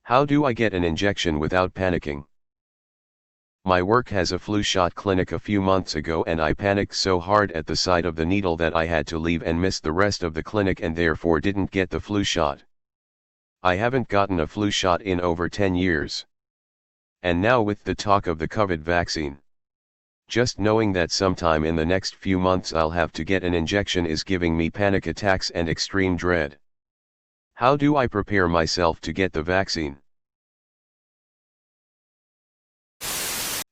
How do I get an injection without panicking? My work has a flu shot clinic a few months ago and I panicked so hard at the sight of the needle that I had to leave and miss the rest of the clinic and therefore didn't get the flu shot. I haven't gotten a flu shot in over 10 years. And now with the talk of the COVID vaccine, just knowing that sometime in the next few months I'll have to get an injection is giving me panic attacks and extreme dread. How do I prepare myself to get the vaccine?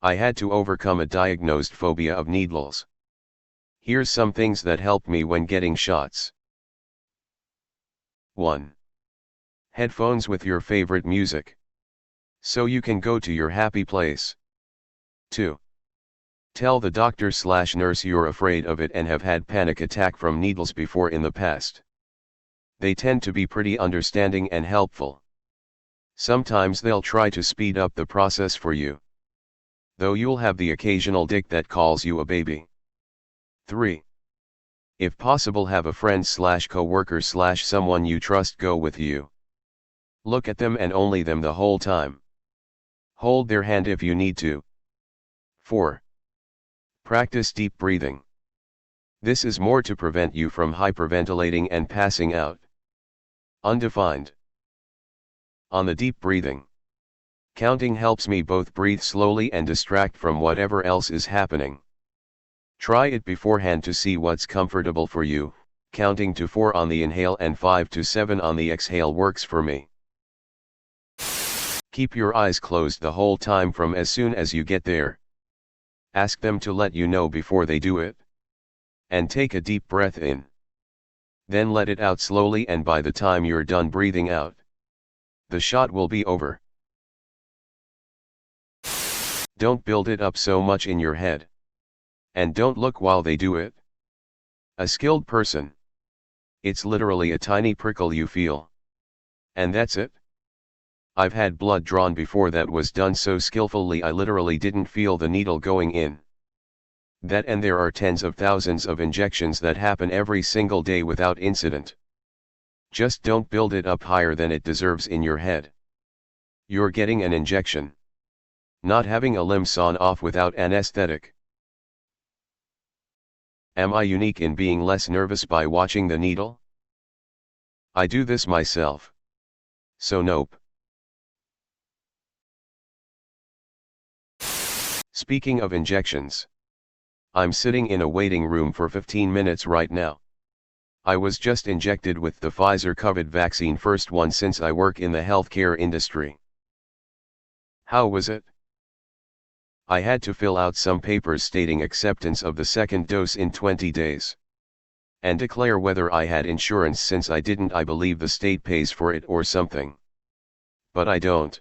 I had to overcome a diagnosed phobia of needles. Here's some things that helped me when getting shots. 1. Headphones with your favorite music, so you can go to your happy place. 2. Tell the doctor/nurse you're afraid of it and have had panic attack from needles before in the past. They tend to be pretty understanding and helpful. Sometimes they'll try to speed up the process for you, though you'll have the occasional dick that calls you a baby. 3. If possible, have a friend/coworker/someone you trust go with you. Look at them and only them the whole time. Hold their hand if you need to. 4. Practice deep breathing. This is more to prevent you from hyperventilating and passing out. Undefined. On the deep breathing, counting helps me both breathe slowly and distract from whatever else is happening. Try it beforehand to see what's comfortable for you. Counting to 4 on the inhale and 5 to 7 on the exhale works for me. Keep your eyes closed the whole time from as soon as you get there. Ask them to let you know before they do it. And take a deep breath in. Then let it out slowly, and by the time you're done breathing out, the shot will be over. Don't build it up so much in your head. And don't look while they do it. A skilled person, it's literally a tiny prickle you feel. And that's it. I've had blood drawn before that was done so skillfully I literally didn't feel the needle going in. That, and there are tens of thousands of injections that happen every single day without incident. Just don't build it up higher than it deserves in your head. You're getting an injection, not having a limb sawn off without anesthetic. Am I unique in being less nervous by watching the needle? I do this myself. So nope. Speaking of injections, I'm sitting in a waiting room for 15 minutes right now. I was just injected with the Pfizer COVID vaccine, first one since I work in the healthcare industry. How was it? I had to fill out some papers stating acceptance of the second dose in 20 days. And declare whether I had insurance, since I didn't. I believe the state pays for it or something. But I don't.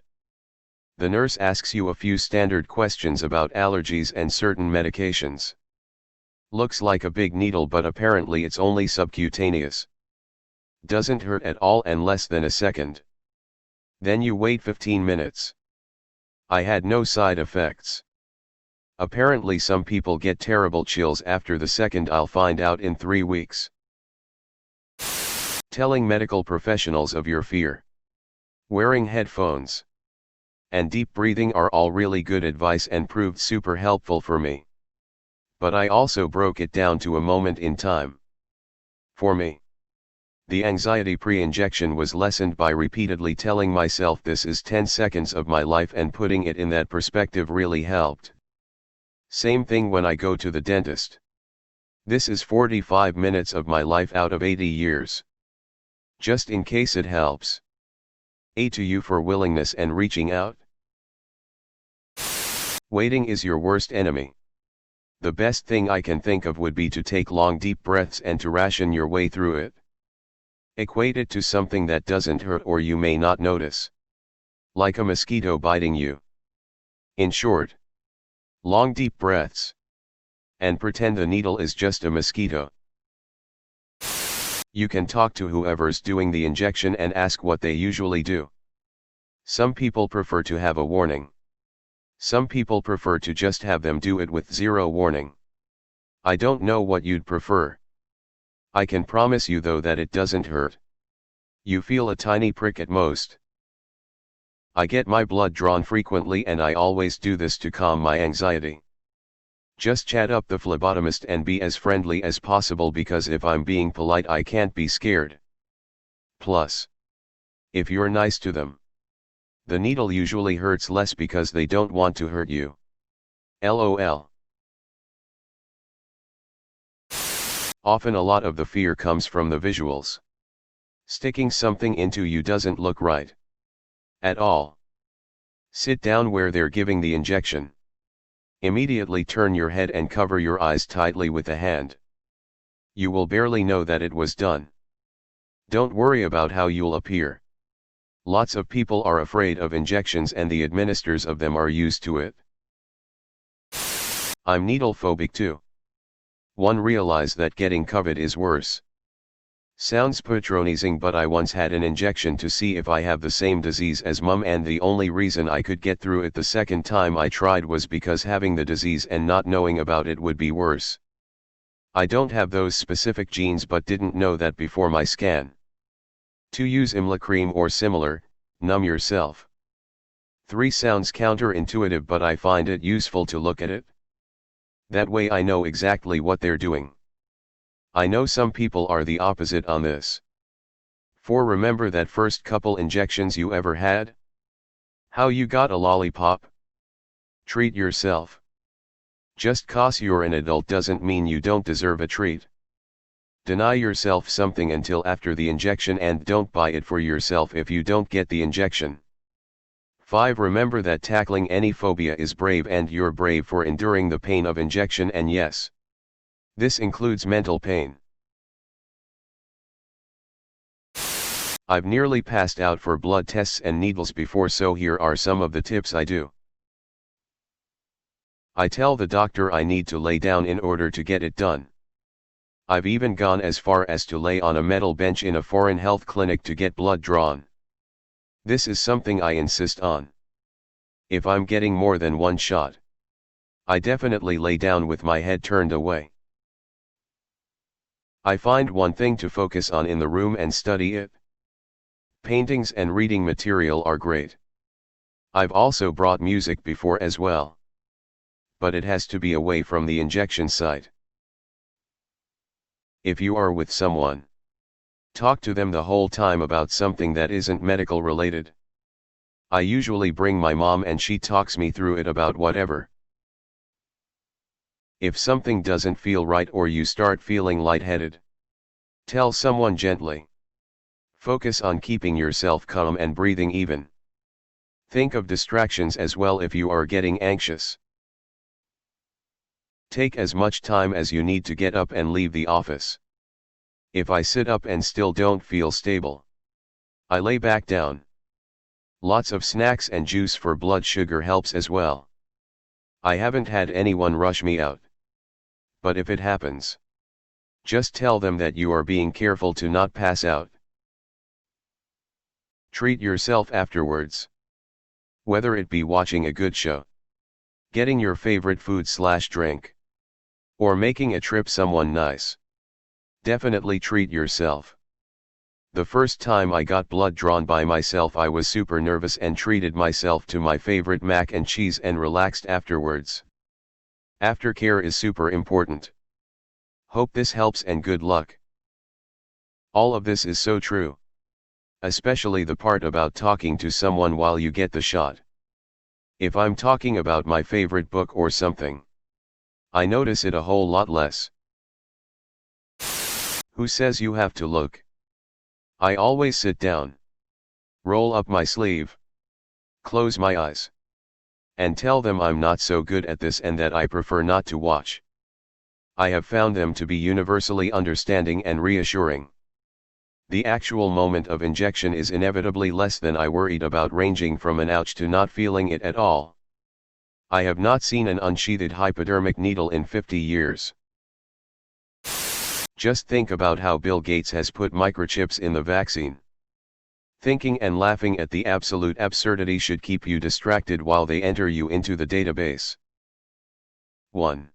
The nurse asks you a few standard questions about allergies and certain medications. Looks like a big needle, but apparently it's only subcutaneous. Doesn't hurt at all and less than a second. Then you wait 15 minutes. I had no side effects. Apparently some people get terrible chills after the second. I'll find out in 3 weeks. Telling medical professionals of your fear. Wearing headphones and deep breathing are all really good advice and proved super helpful for me. But I also broke it down to a moment in time. For me, the anxiety pre-injection was lessened by repeatedly telling myself this is 10 seconds of my life, and putting it in that perspective really helped. Same thing when I go to the dentist. This is 45 minutes of my life out of 80 years. Just in case it helps. A to you for willingness and reaching out. Waiting is your worst enemy. The best thing I can think of would be to take long deep breaths and to ration your way through it. Equate it to something that doesn't hurt or you may not notice. Like a mosquito biting you. In short, long deep breaths. And pretend the needle is just a mosquito. You can talk to whoever's doing the injection and ask what they usually do. Some people prefer to have a warning. Some people prefer to just have them do it with zero warning. I don't know what you'd prefer. I can promise you though that it doesn't hurt. You feel a tiny prick at most. I get my blood drawn frequently and I always do this to calm my anxiety. Just chat up the phlebotomist and be as friendly as possible because if I'm being polite I can't be scared. Plus, if you're nice to them, the needle usually hurts less because they don't want to hurt you. LOL. Often a lot of the fear comes from the visuals. Sticking something into you doesn't look right at all. Sit down where they're giving the injection. Immediately turn your head and cover your eyes tightly with a hand. You will barely know that it was done. Don't worry about how you'll appear. Lots of people are afraid of injections and the administrators of them are used to it. I'm needle phobic too. One realize that getting COVID is worse. Sounds patronizing, but I once had an injection to see if I have the same disease as mum, and the only reason I could get through it the second time I tried was because having the disease and not knowing about it would be worse. I don't have those specific genes but didn't know that before my scan. 2. Use Imla cream or similar, numb yourself. 3. Sounds counterintuitive but I find it useful to look at it. That way I know exactly what they're doing. I know some people are the opposite on this. 4. Remember that first couple injections you ever had? How you got a lollipop? Treat yourself. Just 'cause you're an adult doesn't mean you don't deserve a treat. Deny yourself something until after the injection and don't buy it for yourself if you don't get the injection. 5. Remember that tackling any phobia is brave and you're brave for enduring the pain of injection, and yes, this includes mental pain. I've nearly passed out for blood tests and needles before, so here are some of the tips I do. I tell the doctor I need to lay down in order to get it done. I've even gone as far as to lay on a metal bench in a foreign health clinic to get blood drawn. This is something I insist on. If I'm getting more than one shot, I definitely lay down with my head turned away. I find one thing to focus on in the room and study it. Paintings and reading material are great. I've also brought music before as well. But it has to be away from the injection site. If you are with someone, talk to them the whole time about something that isn't medical related. I usually bring my mom and she talks me through it about whatever. If something doesn't feel right or you start feeling lightheaded, tell someone gently. Focus on keeping yourself calm and breathing even. Think of distractions as well if you are getting anxious. Take as much time as you need to get up and leave the office. If I sit up and still don't feel stable, I lay back down. Lots of snacks and juice for blood sugar helps as well. I haven't had anyone rush me out. But if it happens, just tell them that you are being careful to not pass out. Treat yourself afterwards. Whether it be watching a good show, getting your favorite food/drink, or making a trip someone nice, definitely treat yourself. The first time I got blood drawn by myself I was super nervous and treated myself to my favorite mac and cheese and relaxed afterwards. Aftercare is super important. Hope this helps and good luck. All of this is so true. Especially the part about talking to someone while you get the shot. If I'm talking about my favorite book or something, I notice it a whole lot less. Who says you have to look? I always sit down, roll up my sleeve, close my eyes, and tell them I'm not so good at this and that I prefer not to watch. I have found them to be universally understanding and reassuring. The actual moment of injection is inevitably less than I worried about, ranging from an ouch to not feeling it at all. I have not seen an unsheathed hypodermic needle in 50 years. Just think about how Bill Gates has put microchips in the vaccine. Thinking and laughing at the absolute absurdity should keep you distracted while they enter you into the database. 1.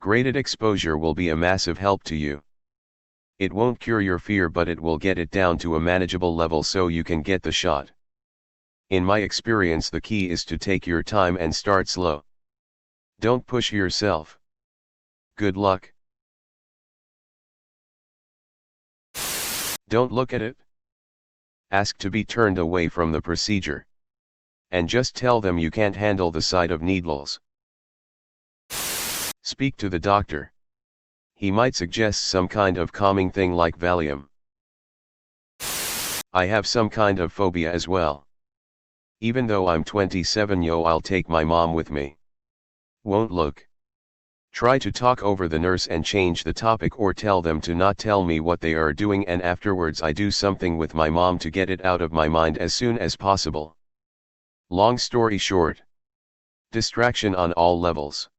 Graded exposure will be a massive help to you. It won't cure your fear, but it will get it down to a manageable level so you can get the shot. In my experience, the key is to take your time and start slow. Don't push yourself. Good luck. Don't look at it. Ask to be turned away from the procedure. And just tell them you can't handle the sight of needles. Speak to the doctor. He might suggest some kind of calming thing like Valium. I have some kind of phobia as well. Even though I'm 27, I'll take my mom with me. Won't look. Try to talk over the nurse and change the topic, or tell them to not tell me what they are doing, and afterwards I do something with my mom to get it out of my mind as soon as possible. Long story short. Distraction on all levels.